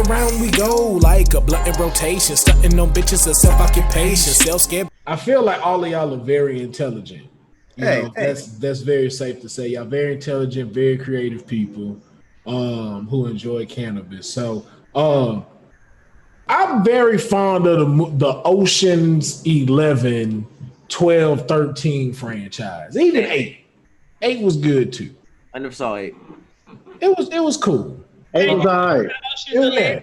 Round we go, like a blunt in rotation. Stunting on bitches of self-occupation. Self-scared. I feel like all of y'all are very intelligent. That's very safe to say. Y'all very intelligent, very creative people who enjoy cannabis. So I'm very fond of the Ocean's 11, 12, 13 franchise. Even 8. 8 was good too. I never saw 8. It was cool. 8 was all right. Yeah.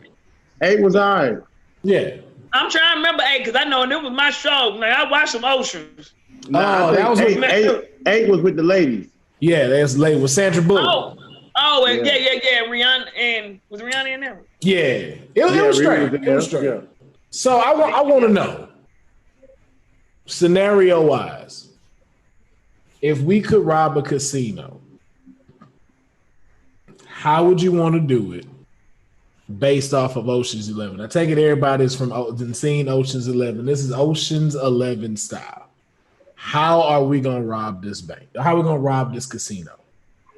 8 was all right. Yeah. I'm trying to remember 8 because I know it was my show. Like, I watched some Oceans. Nah, that was 8 was with the ladies. Yeah, that's late with Sandra Bullock. Yeah. Rihanna and was Rihanna in there? Yeah, it was straight. It was straight. Yeah. So I want to know, scenario wise, if we could rob a casino, how would you want to do it? Based off of Ocean's 11. I take it everybody's from seen Ocean's 11. This is Ocean's 11 style. How are we gonna rob this bank? How are we gonna rob this casino?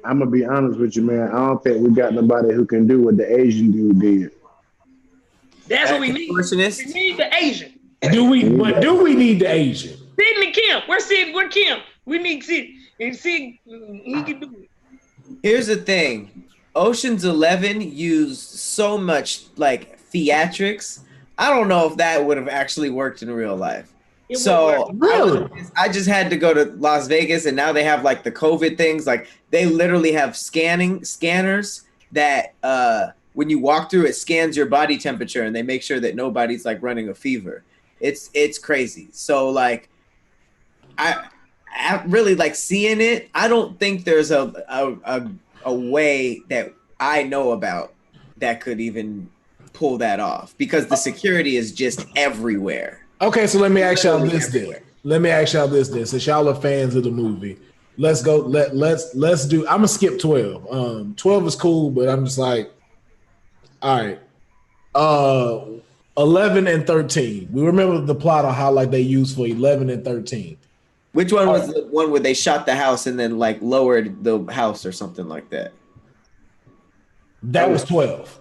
I'm gonna be honest with you, man. I don't think we got nobody who can do what the Asian dude did. That's what we need. We need the Asian. Do we need the Asian? Sidney Kim. We're Kim. We need Sid. And Sid, he can do it. Here's the thing. Ocean's 11 used so much like theatrics. I don't know if that would have actually worked in real life. Really? I just had to go to Las Vegas, and now they have like the COVID things. Like they literally have scanners that when you walk through, it scans your body temperature, and they make sure that nobody's like running a fever. It's crazy. So like, I really like seeing it. I don't think there's a way that I know about that could even pull that off because the security is just everywhere. Okay, so let me ask y'all this then. Since y'all are fans of the movie, let's go. Let's do. I'm gonna skip 12. 12 is cool, but I'm just like, all right. 11 and 13. We remember the plot on how like they used for 11 and 13. Which one was the one where they shot the house and then like lowered the house or something like that? That was 12.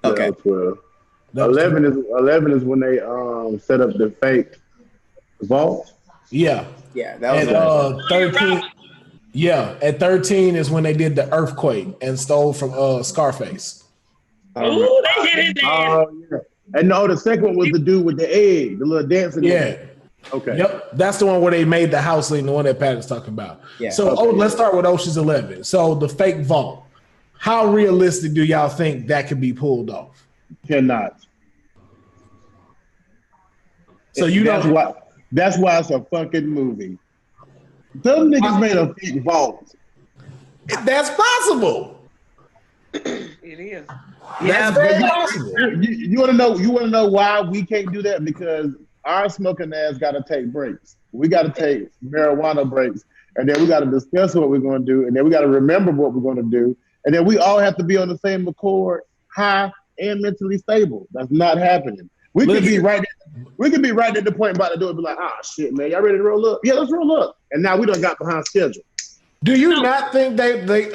Okay. That was 12. 11 is when they set up the fake vault. Yeah. Yeah, that was 13. Yeah, at 13 is when they did the earthquake and stole from Scarface. Oh, they hit his ass. Yeah. And no, the second one was the dude with the egg, the little dancing. Yeah. Egg. Okay. Yep, that's the one where they made the house lean, the one that Pat is talking about. Yeah. So, let's start with Ocean's 11. So, the fake vault. How realistic do y'all think that could be pulled off? Cannot. So that's why it's a fucking movie. Some niggas made a fake vault. That's possible. It is. That's very possible. You want to know why we can't do that? Because our smoking ass got to take breaks. We got to take marijuana breaks, and then we got to discuss what we're going to do, and then we got to remember what we're going to do, and then we all have to be on the same accord, high and mentally stable. That's not happening. We could be right at the point about to do it, be like, shit, man, y'all ready to roll up? Yeah, let's roll up. And now we done got behind schedule. Do you not think they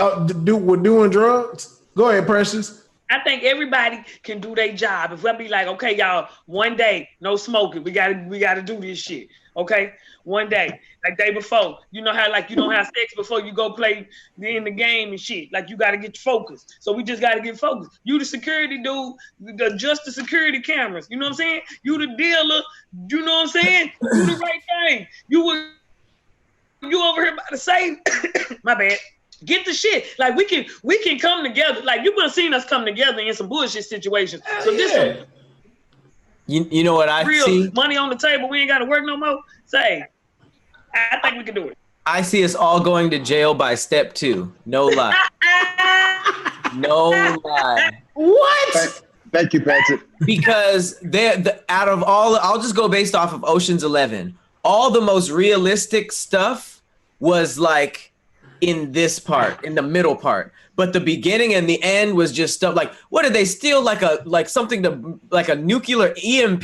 were doing drugs? Go ahead, Precious. I think everybody can do their job. If I be like, okay, y'all, one day, no smoking. We gotta do this shit. Okay? One day. Like day before. You know how like you don't have sex before you go play in the game and shit. Like you gotta get focused. So we just gotta get focused. You the security dude, adjust the security cameras. You know what I'm saying? You the dealer, you know what I'm saying? Do the right thing. You over here about to say, my bad. Get the shit. Like we can come together. Like you would have seen us come together in some bullshit situations. So this you know what I real see? Money on the table. We ain't got to work no more. Say, I think we can do it. I see us all going to jail by step 2. No lie. No lie. What? Thank you, Patrick. Because out of all, I'll just go based off of Ocean's 11. All the most realistic stuff was like in this part, in the middle part, but the beginning and the end was just stuff like, what did they steal? Like a nuclear EMP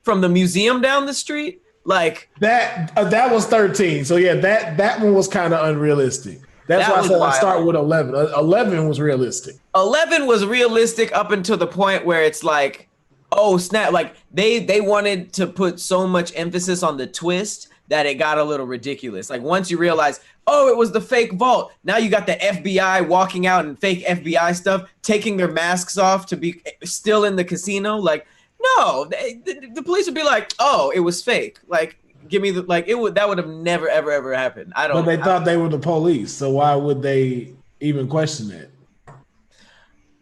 from the museum down the street? Like that was 13. So yeah, that one was kind of unrealistic. That's why I said I start with 11. 11 was realistic. 11 was realistic up until the point where it's like, oh snap! Like they wanted to put so much emphasis on the twist that it got a little ridiculous. Like once you realize, oh, it was the fake vault. Now you got the FBI walking out in fake FBI stuff, taking their masks off to be still in the casino. Like, no, the police would be like, oh, it was fake. Like, give me that would have never ever happened. But they thought they were the police, so why would they even question it?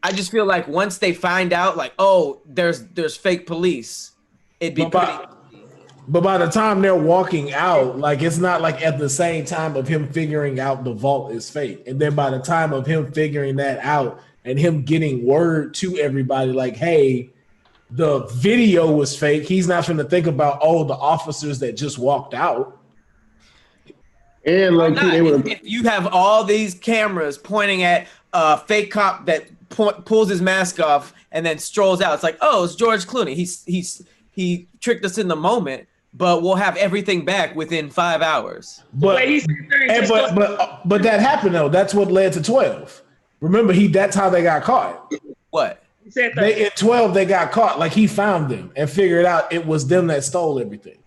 I just feel like once they find out, like, oh, there's fake police, it'd be pretty. But by the time they're walking out, like it's not like at the same time of him figuring out the vault is fake. And then by the time of him figuring that out and him getting word to everybody like, hey, the video was fake, he's not going to think about, oh, the officers that just walked out. And like if you have all these cameras pointing at a fake cop that pulls his mask off and then strolls out, it's like, oh, it's George Clooney. He tricked us in the moment, but we'll have everything back within 5 hours. But that happened though. That's what led to 12. Remember, that's how they got caught. What? In 12 they got caught. Like he found them and figured out it was them that stole everything.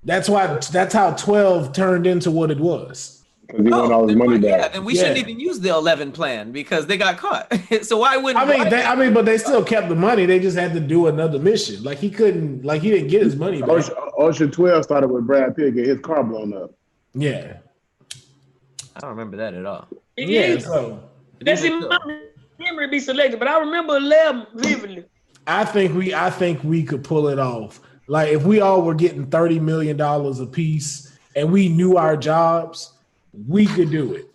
That's how 12 turned into what it was. Because he won all his money back. Yeah, then we shouldn't even use the 11 plan because they got caught. So why wouldn't? But they still kept the money. They just had to do another mission. Like he didn't get his money back. Ocean 12 started with Brad Pitt get his car blown up. Yeah, I don't remember that at all. So that's in my memory be selected, but I remember 11 vividly. I think we could pull it off. Like if we all were getting $30 million a piece and we knew our jobs, we could do it.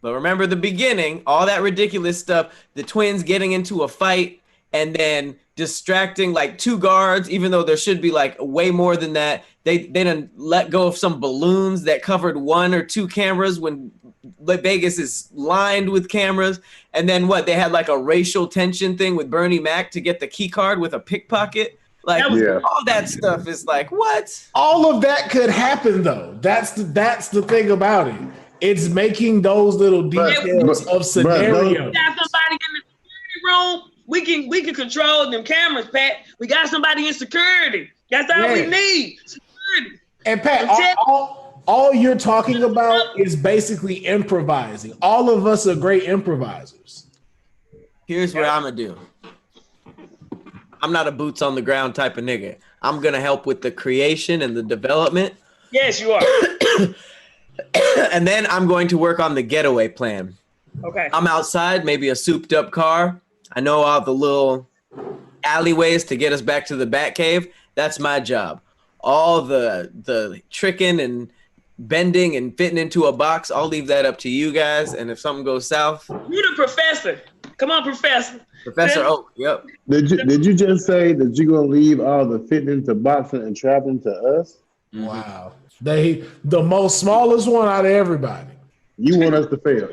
But remember the beginning, all that ridiculous stuff, the twins getting into a fight and then distracting like 2 guards, even though there should be like way more than that. They didn't let go of some balloons that covered 1 or 2 cameras when Vegas is lined with cameras. And then they had like a racial tension thing with Bernie Mac to get the key card with a pickpocket. Like all that stuff is like, what? All of that could happen though. That's the thing about it. It's making those little details of scenarios. We got somebody in the security room. We can control them cameras, Pat. We got somebody in security. That's all we need. Security. And Pat, all you're talking about is basically improvising. All of us are great improvisers. Here's what I'm gonna do. I'm not a boots on the ground type of nigga. I'm gonna help with the creation and the development. Yes, you are. And then I'm going to work on the getaway plan. Okay. I'm outside, maybe a souped up car. I know all the little alleyways to get us back to the Batcave. That's my job. All the tricking and bending and fitting into a box, I'll leave that up to you guys. And if something goes south, you the professor. Come on, Professor. Professor Oak, yep. Did you just say that you're gonna leave all the fitting into boxing and traveling to us? Wow. The most smallest one out of everybody. You want us to fail.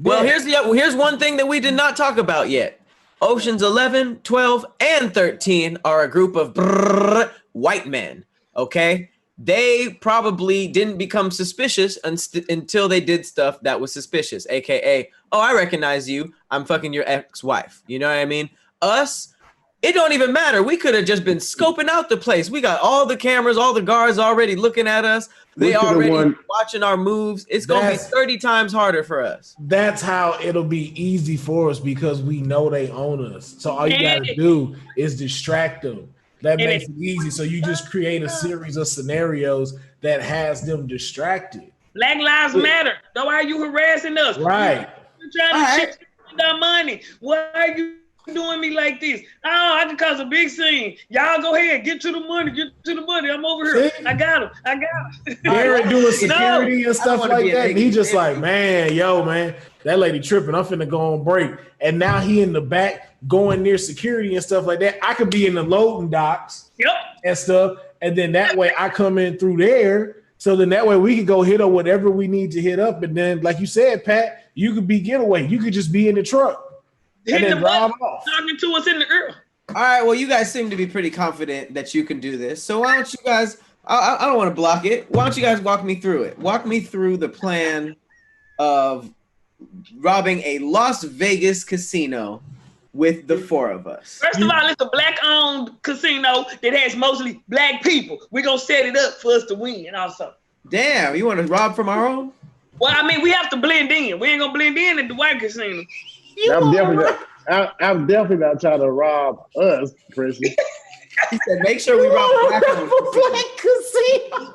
Well, here's one thing that we did not talk about yet. Oceans 11, 12, and 13 are a group of white men, okay? They probably didn't become suspicious until they did stuff that was suspicious, aka, oh, I recognize you. I'm fucking your ex-wife. You know what I mean? Us, it don't even matter. We could have just been scoping out the place. We got all the cameras, all the guards already looking at us. They already watching our moves. It's going to be 30 times harder for us. That's how it'll be easy for us because we know they own us. So all you got to do is distract them. That makes it easy. So you just create a series of scenarios that has them distracted. Black Lives Matter. So why are you harassing us? Right. You're trying to check our money. Why are you doing me like this? Oh, I can cause a big scene. Y'all go ahead. Get to the money. I'm over here. See? I got him. Darren doing security and stuff like that. And he just like, man, that lady tripping. I'm finna go on break. And now he in the back going near security and stuff like that. I could be in the loading docks and stuff. And then that way I come in through there. So then that way we can go hit up whatever we need to hit up. And then, like you said, Pat, you could be getaway. You could just be in the truck and then drive off. Talking to us in the ear. All right. Well, you guys seem to be pretty confident that you can do this. So why don't you guys I don't want to block it. Why don't you guys walk me through it? Walk me through the plan of robbing a Las Vegas casino with the four of us. First of all, it's a black-owned casino that has mostly black people. We're going to set it up for us to win also. Damn, you want to rob from our own? Well, I mean, we have to blend in. We ain't going to blend in at the white casino. I'm definitely not trying to rob us, Precious. He said, make sure we rob a black casino.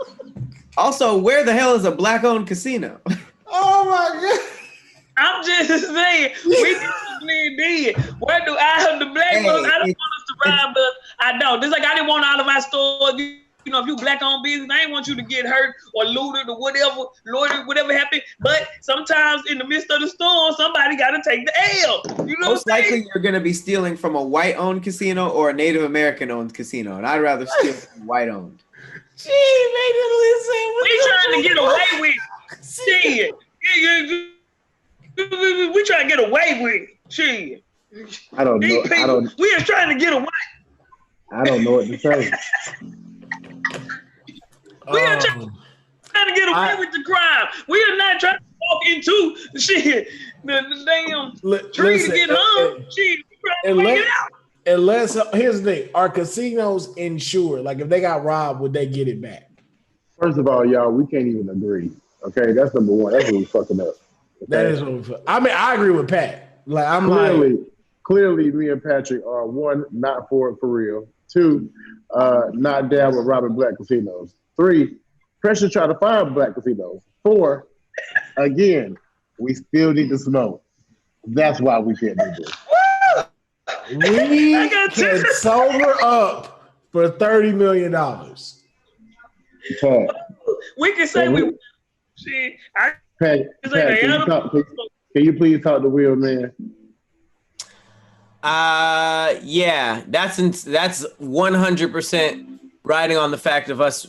Also, where the hell is a black-owned casino? Oh my God. I'm just saying, we need to blend in. Where do I have the black ones? I don't want us to rob us. I don't. Just like I didn't want all of our stores, you know, if you black-owned business, I didn't want you to get hurt or looted or whatever, loitered, whatever happened. But sometimes in the midst of the storm, somebody got to take the L. You know Most likely you're going to be stealing from a white-owned casino or a Native American-owned casino, and I'd rather steal from white-owned. Gee, listen. We trying to get away with shit. We trying to get away with shit. I don't know. We are trying to get away. I don't know what to say. We are trying to get away with the crime. We are not trying to walk into shit. The damn tree to get hung. Shit, unless here's the thing: are casinos insured? Like if they got robbed, would they get it back? First of all, y'all, we can't even agree. Okay, that's number one. That's what we're fucking up. Okay? That is what we're. I mean, I agree with Pat. Like I'm clearly, me and Patrick are one, not for it for real. Two, not down with robbing black casinos. Three, pressure try to find black casinos. Four, again, we still need to smoke. That's why we can't do this. We can sober up for $30 million. Pat, we can say we. Shit, Pat, can you please talk to Will, man? Yeah, that's 100% riding on the fact of us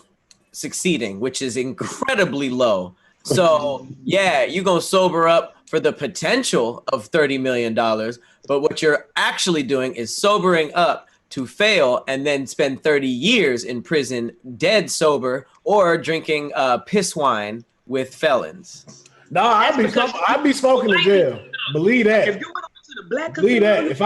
succeeding, which is incredibly low. So yeah, you're gonna sober up for the potential of $30 million, but what you're actually doing is sobering up to fail and then spend 30 years in prison, dead sober, or drinking piss wine with felons. No, I'd be smoking in jail. Believe that. If you went to the black Believe that. If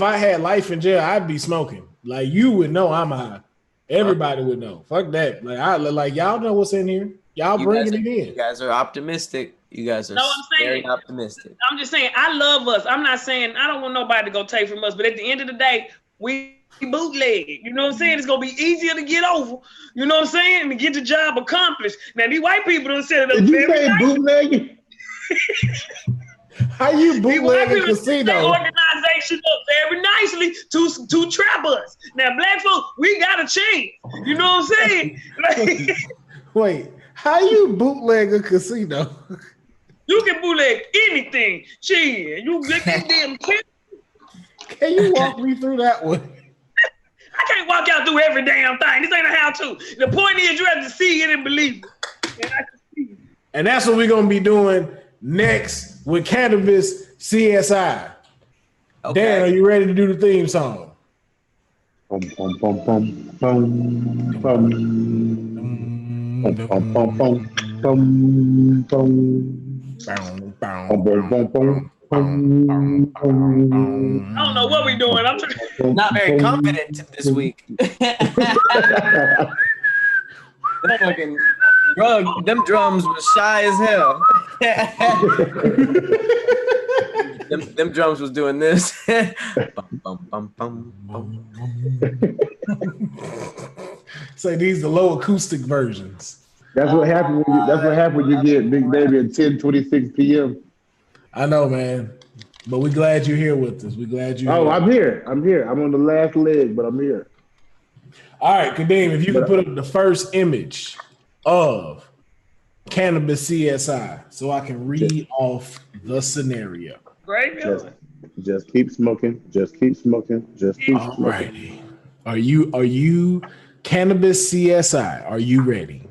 I had life in jail, I'd be smoking. Like you would know I'm high. Everybody would know. Fuck that. Like y'all know what's in here. Y'all bringing it in. You guys are optimistic. You guys are very optimistic. I'm just saying, I love us. I'm not saying I don't want nobody to go take from us, but at the end of the day, we bootleg. You know what I'm saying? It's gonna be easier to get over. You know what I'm saying? And get the job accomplished. Now these white people don't set it up. Did you say bootlegging? How you bootleg a casino? Organization up very nicely to trap us. Now black folks, we got a chance. You know what I'm saying? Like, wait, how you bootleg a casino? You can bootleg anything. Shit, you get them damn kids. Can you walk me through that one? I can't walk y'all through every damn thing. This ain't a how-to. The point is you have to see it and believe it. And that's what we're gonna be doing next with Cannabis CSI. Okay. Dan, are you ready to do the theme song? Bum, bum, bum, bum, bum, bum. Bum, bum, bum, bum, bum, bum. I don't know what we're doing. I'm not very confident this week. Them drums was shy as hell. them drums was doing this. Bum, bum, bum, bum. So these are the low acoustic versions. That's what happened when you get Big Baby at 10:26 p.m. I know, man. But we're glad you're here with us. We're glad you're here. I'm here. I'm on the last leg, but I'm here. All right, Kadeem, if you can put up the first image of Cannabis CSI so I can read off the scenario. Great. Just keep smoking. Just keep smoking. Just keep smoking. Alrighty. Are you Cannabis CSI? Are you ready?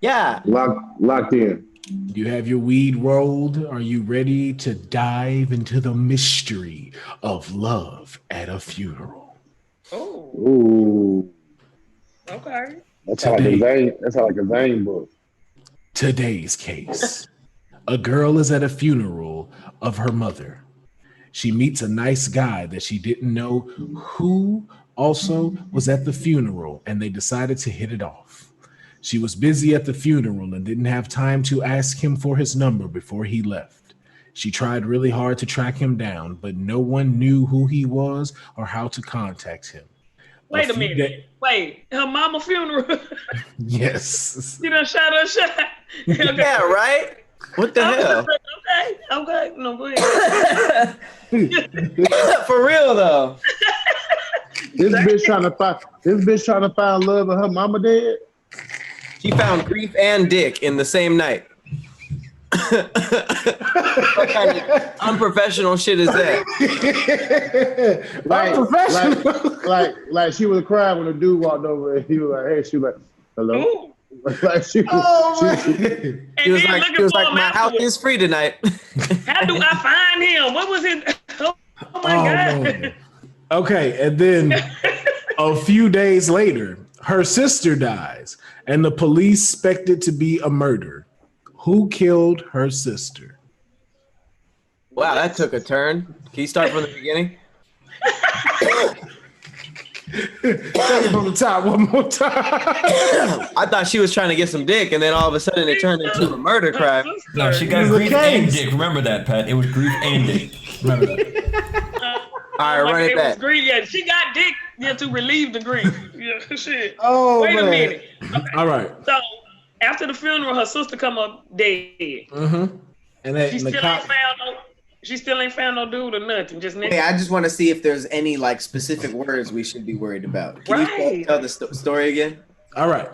Yeah. Locked in. You have your weed rolled. Are you ready to dive into the mystery of love at a funeral? Oh. Ooh. Okay. That's like a Zane. That's like a Zane book. Today's case. A girl is at a funeral of her mother. She meets a nice guy that she didn't know who also was at the funeral, and they decided to hit it off. She was busy at the funeral and didn't have time to ask him for his number before he left. She tried really hard to track him down, but no one knew who he was or how to contact him. Wait a minute. Wait, her mama funeral? Yes. You done shot her shot? Okay. Yeah, right? What the hell? Okay. No, go ahead. For real though. This bitch trying to find love and her mama dead. She found grief and dick in the same night. What kind of unprofessional shit is that? like she was crying when the dude walked over and he was like, "Hey," she was like, "Hello." Ooh. Like she was like, "My house is free tonight." How do I find him? What was it? Oh my God. Man. Okay, and then a few days later, her sister dies, and the police suspect it to be a murder. Who killed her sister? Wow, that took a turn. Can you start from the beginning? Start from the top one more time. I thought she was trying to get some dick, and then all of a sudden it turned into a murder crime. No, she got grief and dick. Remember that, Pat. It was grief and dick. Remember that. All right, run it back. Yeah, she got dick to relieve the grief. Yeah, shit. Oh, Wait man. a minute. Okay. All right. So after the funeral, her sister come up dead. Mm-hmm. And then she still ain't found no dude or nothing. Just Hey, I just want to see if there's any like specific words we should be worried about. Can you tell the story again? All right.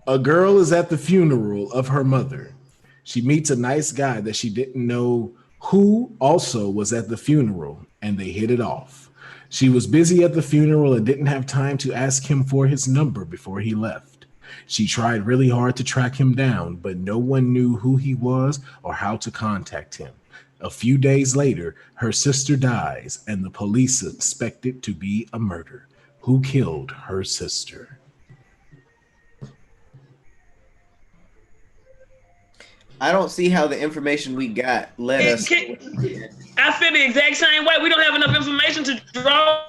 A girl is at the funeral of her mother. She meets a nice guy that she didn't know who also was at the funeral, and they hit it off. She was busy at the funeral and didn't have time to ask him for his number before he left. She tried really hard to track him down, but no one knew who he was or how to contact him. A few days later, her sister dies, and the police suspect it to be a murder. Who killed her sister? I don't see how the information we got led us. I feel the exact same way. We don't have enough information to draw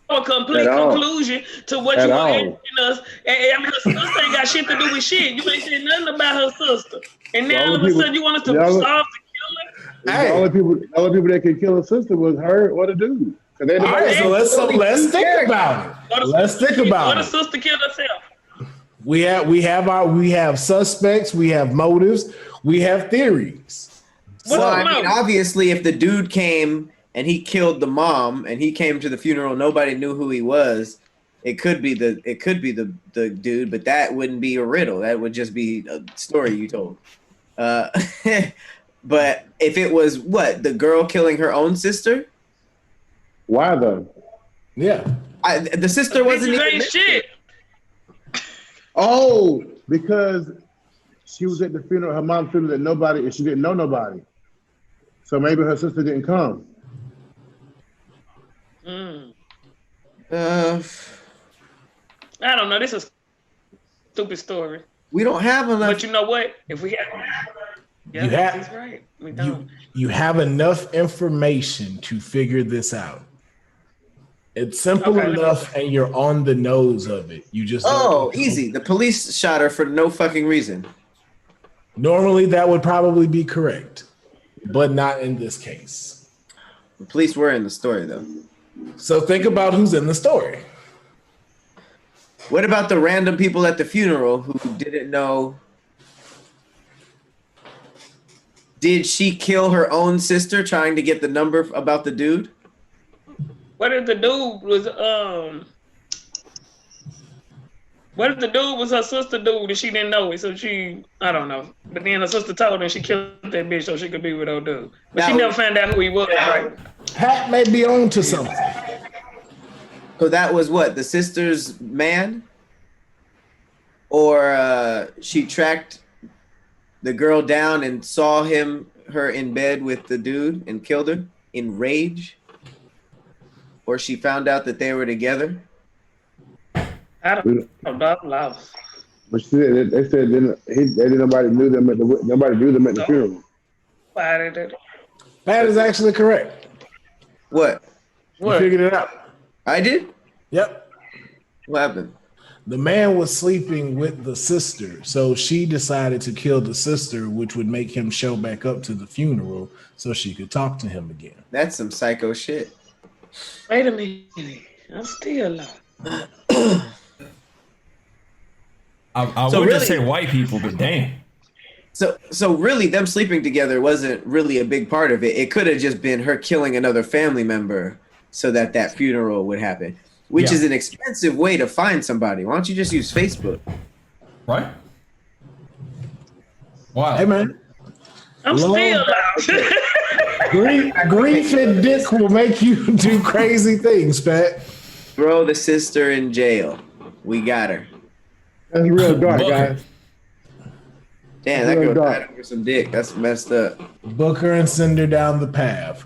a complete conclusion to what you are asking us. And I mean, her sister ain't got shit to do with shit. You ain't saying nothing about her sister. And now all of a sudden you want us to solve the killer? Hey. The only people that could kill a sister was her or the dude. All right, so let's think about it. Let's think about it. Or the sister killed herself. We have suspects, we have motives, we have theories. So I mean, obviously, if the dude came and he killed the mom and he came to the funeral, nobody knew who he was. It could be the dude, but that wouldn't be a riddle. That would just be a story you told. But if it was the girl killing her own sister? Why though? Yeah. The sister wasn't even shit. Oh, because she was at the funeral, her mom's funeral, and she didn't know nobody. So maybe her sister didn't come. I don't know. This is a stupid story. We don't have enough. But you know what? If we have, he's right. We don't. You have enough information to figure this out. It's simple enough, and you're on the nose of it. You just easy. The police shot her for no fucking reason. Normally, that would probably be correct, but not in this case. The police were in the story, though. So think about who's in the story. What about the random people at the funeral who didn't know? Did she kill her own sister trying to get the number about the dude? What if the dude was What if the dude was her sister dude and she didn't know it? So I don't know. But then her sister told her and she killed that bitch so she could be with her dude. But she never found out who he was, right? Pat may be on to something. So that was what? The sister's man? Or she tracked the girl down and saw her in bed with the dude and killed her in rage? Or she found out that they were together? I don't know. I'm lost. But they said nobody knew them at the funeral. Why did it? That is actually correct. What? You figured it out. I did? Yep. What happened? The man was sleeping with the sister, so she decided to kill the sister, which would make him show back up to the funeral so she could talk to him again. That's some psycho shit. Wait a minute. I'm still lost. I would just say white people, but damn. So really, them sleeping together wasn't really a big part of it. It could have just been her killing another family member so that funeral would happen, which is an expensive way to find somebody. Why don't you just use Facebook? Right? Wow. Hey, man. I'm still lost. Grief and dick will make you do crazy things, Pat. Throw the sister in jail. We got her. That's real dark, guys. Damn, that girl died over some dick. That's messed up. Book her and send her down the path.